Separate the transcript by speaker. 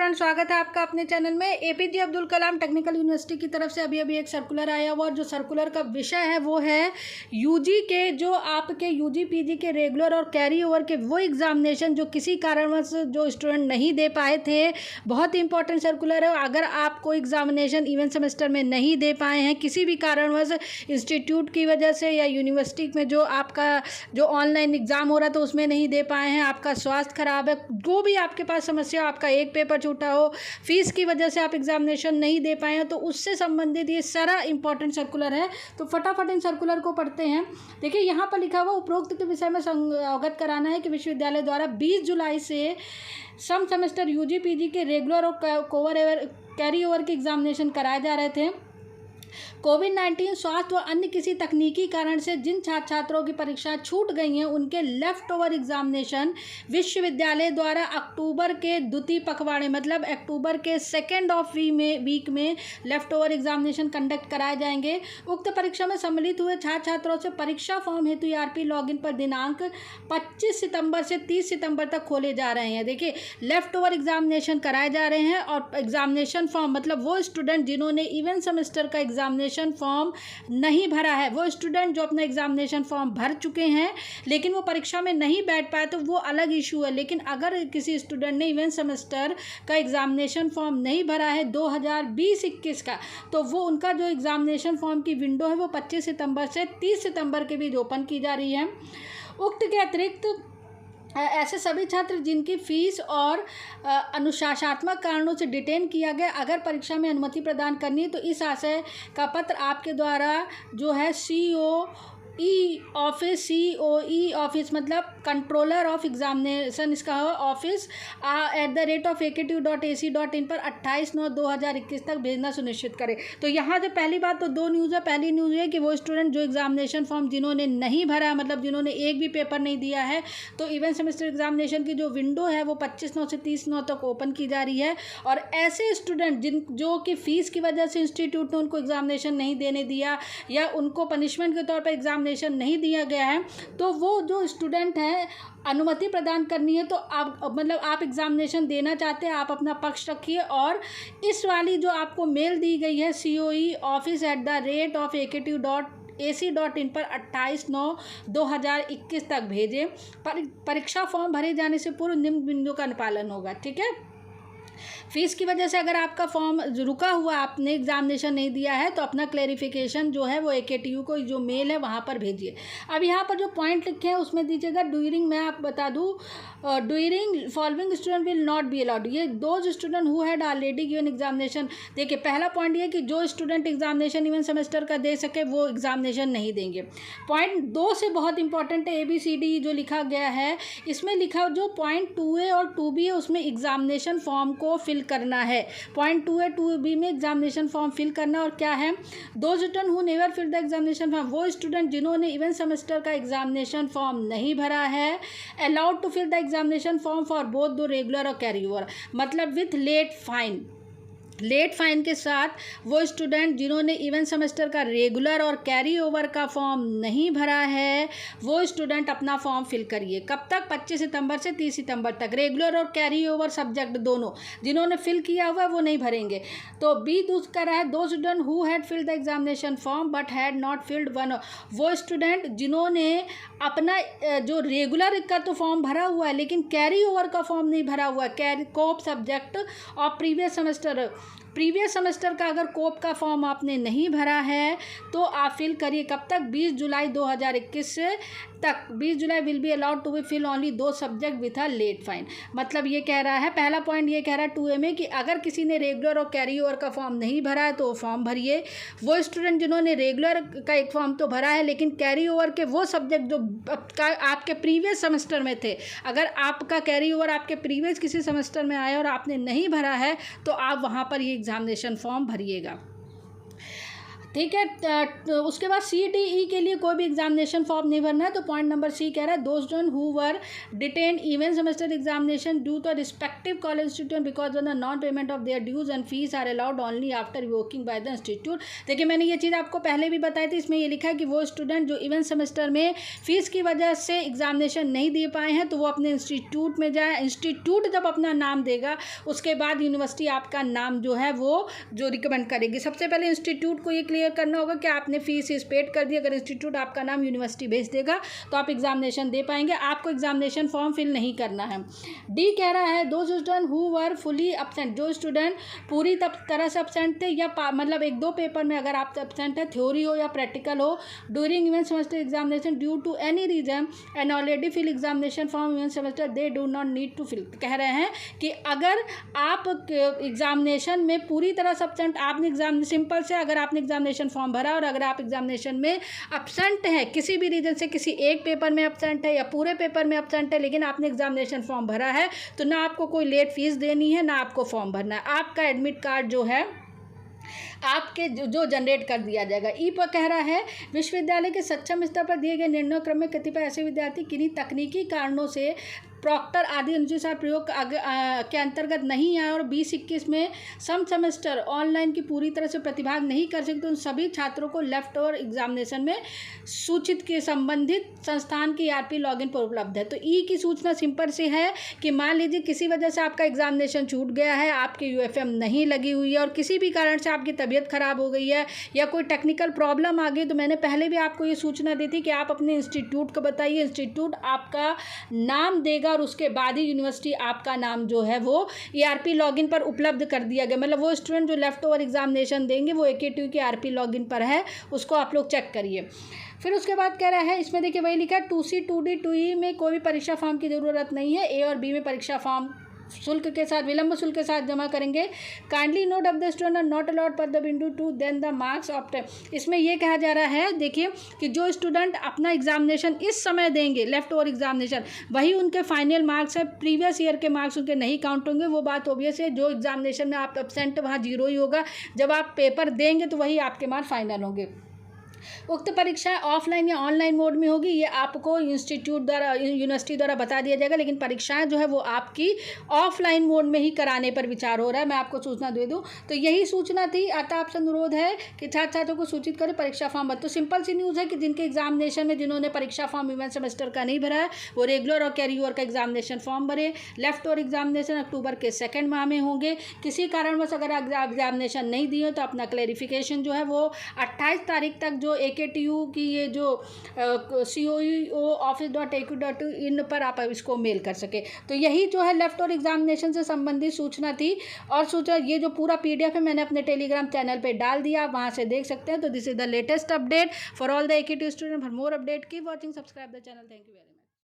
Speaker 1: Friend, स्वागत है आपका अपने चैनल में। APJ Abdul Kalam technical university की तरफ से अभी एक सर्कुलर आया हुआ, और जो सर्कुलर का विषय है वो है यूजी के जो आपके यूजी पीजी के रेगुलर और कैरी ओवर के वो एग्जामिनेशन जो किसी कारणवश जो स्टूडेंट नहीं दे पाए थे। बहुत ही इंपॉर्टेंट सर्कुलर है। अगर आप कोई एग्जामिनेशन इवेंट सेमेस्टर में नहीं दे पाए हैं किसी भी कारणवश, इंस्टीट्यूट की वजह से या यूनिवर्सिटी में जो आपका जो ऑनलाइन एग्ज़ाम हो रहा था उसमें नहीं दे पाए हैं, आपका स्वास्थ्य खराब है, जो भी आपके पास समस्या, आपका एक पेपर छूटा हो, फीस की वजह से आप एग्जामिनेशन नहीं दे पाए हैं, तो उससे संबंधित ये सारा इंपॉर्टेंट सर्कुलर है। तो फटाफट इन सर्कुलर को पढ़ते हैं। देखिए यहाँ पर लिखा हुआ उपरोक्त के विषय में अवगत कराना है कि विश्वविद्यालय द्वारा 20 जुलाई से सम सेमेस्टर यूजी पीजी के रेगुलर और कैरी ओवर के एग्जामिनेशन कराए जा रहे थे। कोविड-19 स्वास्थ्य व अन्य किसी तकनीकी कारण से जिन छात्र छात्रों की परीक्षा छूट गई हैं उनके लेफ्ट ओवर एग्जामिनेशन विश्वविद्यालय द्वारा अक्टूबर के द्वितीय पखवाड़े मतलब अक्टूबर के सेकेंड ऑफ वीक में लेफ्ट ओवर एग्जामिनेशन कंडक्ट कराए जाएंगे। उक्त परीक्षा में सम्मिलित हुए छात्र छात्रों से परीक्षा फॉर्म हेतु ERP लॉगिन पर दिनांक 25 सितंबर से 30 सितंबर तक खोले जा रहे हैं। देखिए, लेफ्ट ओवर एग्जामिनेशन कराए जा रहे हैं, और एग्जामिनेशन फॉर्म मतलब वो स्टूडेंट जिन्होंने इवेंट सेमेस्टर का एग्जामिनेशन फॉर्म नहीं भरा है, वो स्टूडेंट जो अपना एग्जामिनेशन फॉर्म भर चुके हैं लेकिन वो परीक्षा में नहीं बैठ पाए तो वो अलग इशू है। लेकिन अगर किसी स्टूडेंट ने इवेंट सेमेस्टर का एग्जामिनेशन फॉर्म नहीं भरा है 2020-21 का, तो वो उनका जो एग्जामिनेशन फॉर्म की विंडो है वो 25 सितंबर से 30 सितंबर के बीच ओपन की जा रही है। उक्त के अतिरिक्त ऐसे सभी छात्र जिनकी फीस और अनुशासनात्मक कारणों से डिटेन किया गया, अगर परीक्षा में अनुमति प्रदान करनी है तो इस आशय का पत्र आपके द्वारा जो है COE ऑफिस मतलब कंट्रोलर ऑफ एग्जामिनेशन इसका ऑफिस @AKTU.AC.in पर 28/9/2021 तक भेजना सुनिश्चित करें। तो यहाँ से पहली बात तो दो न्यूज़ है। पहली न्यूज़ है कि वो स्टूडेंट जो एग्जामिनेशन फॉर्म जिन्होंने नहीं भरा है, मतलब जिन्होंने एक भी पेपर नहीं दिया है, तो इवेंट सेमेस्टर एग्जामिनेशन की जो विंडो है वो 25/9 से 30/9 तक ओपन की जा रही है। और ऐसे स्टूडेंट जो कि फ़ीस की वजह से इंस्टीट्यूट ने उनको एग्जामिनेशन नहीं देने दिया या उनको पनिशमेंट के तौर पर एग्जामिनेशन नहीं दिया गया है, तो वो जो स्टूडेंट हैं अनुमति प्रदान करनी है तो आप एग्जामिनेशन देना चाहते हैं, आप अपना पक्ष रखिए। और इस वाली जो आपको मेल दी गई है COE office @AKTU.AC.in पर 28/9/2021 तक भेजें। परीक्षा फॉर्म भरे जाने से पूर्व निम्न बिंदु का अनुपालन होगा। ठीक है, फीस की वजह से अगर आपका फॉर्म रुका हुआ, आपने एग्जामिनेशन नहीं दिया है, तो अपना क्लेरिफिकेशन जो है वो AKTU को जो मेल है वहाँ पर भेजिए। अब यहाँ पर जो पॉइंट लिखे हैं उसमें दीजिएगा ड्यूरिंग, मैं आप बता दूँ during following student will not be allowed. ये those student who had already given examination. देखिए, पहला पॉइंट ये कि जो स्टूडेंट एग्जामिनेशन इवेंट सेमेस्टर का दे सके वो एग्जामिनेशन नहीं देंगे। पॉइंट 2 से बहुत इंपॉर्टेंट है ABCD जो लिखा गया है, इसमें लिखा जो पॉइंट 2A और 2B है उसमें एग्जामिनेशन फॉर्म को फिल करना है। पॉइंट 2A 2B में एग्जामिनेशन फॉर्म फिल करना, और क्या है, दो student who never fill the examination form, वो स्टूडेंट जिन्होंने इवेंट सेमेस्टर का एग्जामिनेशन फॉर्म नहीं भरा है, allowed to fill the examination form for both the regular और कैरी ओवर, मतलब विथ लेट फाइन के साथ वो स्टूडेंट जिन्होंने इवेंट सेमेस्टर का रेगुलर और कैरी ओवर का फॉर्म नहीं भरा है वो स्टूडेंट अपना फॉर्म फिल करिए। कब तक? 25 सितंबर से 30 सितंबर तक। रेगुलर और कैरी ओवर सब्जेक्ट दोनों जिन्होंने फिल किया हुआ वो नहीं भरेंगे। तो B दूसरा रहा है दो student who had filled the examination form but had not filled one, वो स्टूडेंट जिन्होंने अपना जो रेगुलर का तो फॉर्म भरा हुआ है लेकिन कैरी ओवर का फॉर्म नहीं भरा हुआ है। कोप सब्जेक्ट और प्रीवियस सेमेस्टर का अगर कोप का फॉर्म आपने नहीं भरा है तो आप फिल करिए। कब तक? 20 जुलाई 2021 तक। 20 July will be allowed to be fill only 2 subject with a late fine. मतलब ये कह रहा है, पहला पॉइंट ये कह रहा है 2A में कि अगर किसी ने रेगुलर और कैरी ओवर का फॉर्म नहीं भरा है तो फॉर्म भरिए। वो स्टूडेंट जिन्होंने रेगुलर का एक फॉर्म तो भरा है लेकिन कैरी ओवर के वो सब्जेक्ट जो आपके प्रीवियस सेमेस्टर में थे, अगर आपका कैरी ओवर आपके प्रीवियस किसी सेमेस्टर में आया और आपने नहीं भरा है तो आप वहाँ पर ये एग्जामिनेशन फॉर्म भरिएगा। ठीक है। उसके बाद CTE के लिए कोई भी एग्जामिनेशन फॉर्म नहीं भरना है। तो पॉइंट नंबर सी कह रहा है those student who were detain even semester examination due to respective college institute because of the non payment of their dues and fees are allowed only after revoking by the institute. देखिए मैंने ये चीज़ आपको पहले भी बताई थी, इसमें ये लिखा है कि वो स्टूडेंट जो इवन सेमेस्टर में फीस की वजह से एग्जामिनेशन नहीं दे पाए हैं तो वो अपने इंस्टीट्यूट में जाए। इंस्टीट्यूट जब अपना नाम देगा उसके बाद यूनिवर्सिटी आपका नाम जो है वो जो रिकमेंड करेगी। सबसे पहले इंस्टीट्यूट को ये क्लियर करना होगा कि आपने फीस पेड कर दी। अगर इंस्टीट्यूट आपका नाम यूनिवर्सिटी भेज देगा तो आप एग्जामिनेशन दे पाएंगे, आपको एग्जामिनेशन फॉर्म फिल नहीं करना है। डी कह रहा है दो student who were fully absent, जो स्टूडेंट पूरी तरह से अपसेंट थे या मतलब 1-2 पेपर में अगर आप अपसेंट है, थ्योरी हो या प्रैक्टिकल हो, during even semester examination due to any reason and already fill examination form even semester they do not need to fill. कह रहे हैं कि अगर आप एग्जामिनेशन में पूरी तरह से अपसेंट, आपने एग्जाम सिंपल से अगर आपने एग्जामिनेशन फॉर्म भरा और अगर आप एग्जामिनेशन में अपसेंट है किसी भी रीजन से, किसी एक पेपर में अपसेंट है या पूरे पेपर में अपसेंट है, लेकिन आपने एग्जामिनेशन फॉर्म भरा है तो ना आपको कोई लेट फीस देनी है ना आपको फॉर्म भरना है। आपका एडमिट कार्ड जो है आपके जो जनरेट कर दिया जाएगा। ई पर कह रहा है विश्वविद्यालय के सक्षम स्तर पर दिए गए निर्णय क्रम में कतिपय ऐसे विद्यार्थी किन्हीं तकनीकी कारणों से प्रॉक्टर आदि अनुसार प्रयोग के अंतर्गत नहीं आए और 2021 में सम सेमेस्टर ऑनलाइन की पूरी तरह से प्रतिभाग नहीं कर सकते, उन सभी छात्रों को लेफ्ट ओवर एग्जामिनेशन में सूचित के संबंधित संस्थान की ERP लॉगिन पर उपलब्ध है। तो ई की सूचना सिंपल से है कि मान लीजिए किसी वजह से आपका एग्जामिनेशन छूट गया है, आपकी UFM नहीं लगी हुई है और किसी भी कारण से आपकी तबीयत खराब हो गई है या कोई टेक्निकल प्रॉब्लम आ गई, तो मैंने पहले भी आपको ये सूचना दी थी कि आप अपने इंस्टीट्यूट को बताइए, इंस्टीट्यूट आपका नाम देगा और उसके बाद ही यूनिवर्सिटी आपका नाम जो है वो ERP लॉगिन पर उपलब्ध कर दिया गया। मतलब वो स्टूडेंट जो लेफ्ट ओवर एग्जामिनेशन देंगे वो AKTU की ERP लॉगिन पर है, उसको आप लोग चेक करिए। फिर उसके बाद कह रहा है इसमें देखिए वही लिखा है 2C 2D 2E में कोई भी परीक्षा फॉर्म की ज़रूरत नहीं है। A और B में परीक्षा फॉर्म शुल्क के साथ, विलंब शुल्क के साथ जमा करेंगे। Kindly note of the student are not allowed पर the window to then the marks of time. इसमें यह कहा जा रहा है देखिए कि जो स्टूडेंट अपना एग्जामिनेशन इस समय देंगे लेफ्ट ओवर एग्जामिनेशन, वही उनके फाइनल मार्क्स है, प्रीवियस ईयर के मार्क्स उनके नहीं काउंट होंगे। वो बात ऑब्वियस है, जो एग्जामिनेशन में आप एब्सेंट वहाँ 0 ही होगा, जब आप पेपर देंगे तो वही आपके मार्क्स फाइनल होंगे। उक्त परीक्षाएं ऑफलाइन या ऑनलाइन मोड में होगी, ये आपको इंस्टीट्यूट द्वारा यूनिवर्सिटी द्वारा बता दिया जाएगा, लेकिन परीक्षाएं जो है वो आपकी ऑफलाइन मोड में ही कराने पर विचार हो रहा है। मैं आपको सूचना दे दूं तो यही सूचना थी। अतः आपसे अनुरोध है कि छात्र छात्रों को सूचित करें परीक्षा फॉर्म भर। तो सिंपल सी न्यूज़ है कि जिनके एग्जामिनेशन में जिन्होंने परीक्षा फॉर्म इवेंट सेमेस्टर का नहीं भरा है वो रेगुलर और कैरी ओवर का एग्जामिनेशन फॉर्म भरे। लेफ्ट ओवर एग्जामिनेशन अक्टूबर के 2nd माह में होंगे। किसी कारणवश अगर एग्जामिनेशन नहीं दिए तो अपना क्लैरिफिकेशन जो है वो 28 तारीख तक जो AKTU की ये जो coeo.office.edu.in पर आप इसको मेल कर सके। तो यही जो है लेफ्ट ओवर एग्जामिनेशन से संबंधित सूचना थी। और सूचना ये जो पूरा PDF है मैंने अपने टेलीग्राम चैनल पे डाल दिया, आप वहाँ से देख सकते हैं। तो this is the latest update for all the AKTU student. For more update keep watching, subscribe the channel. Thank you very much.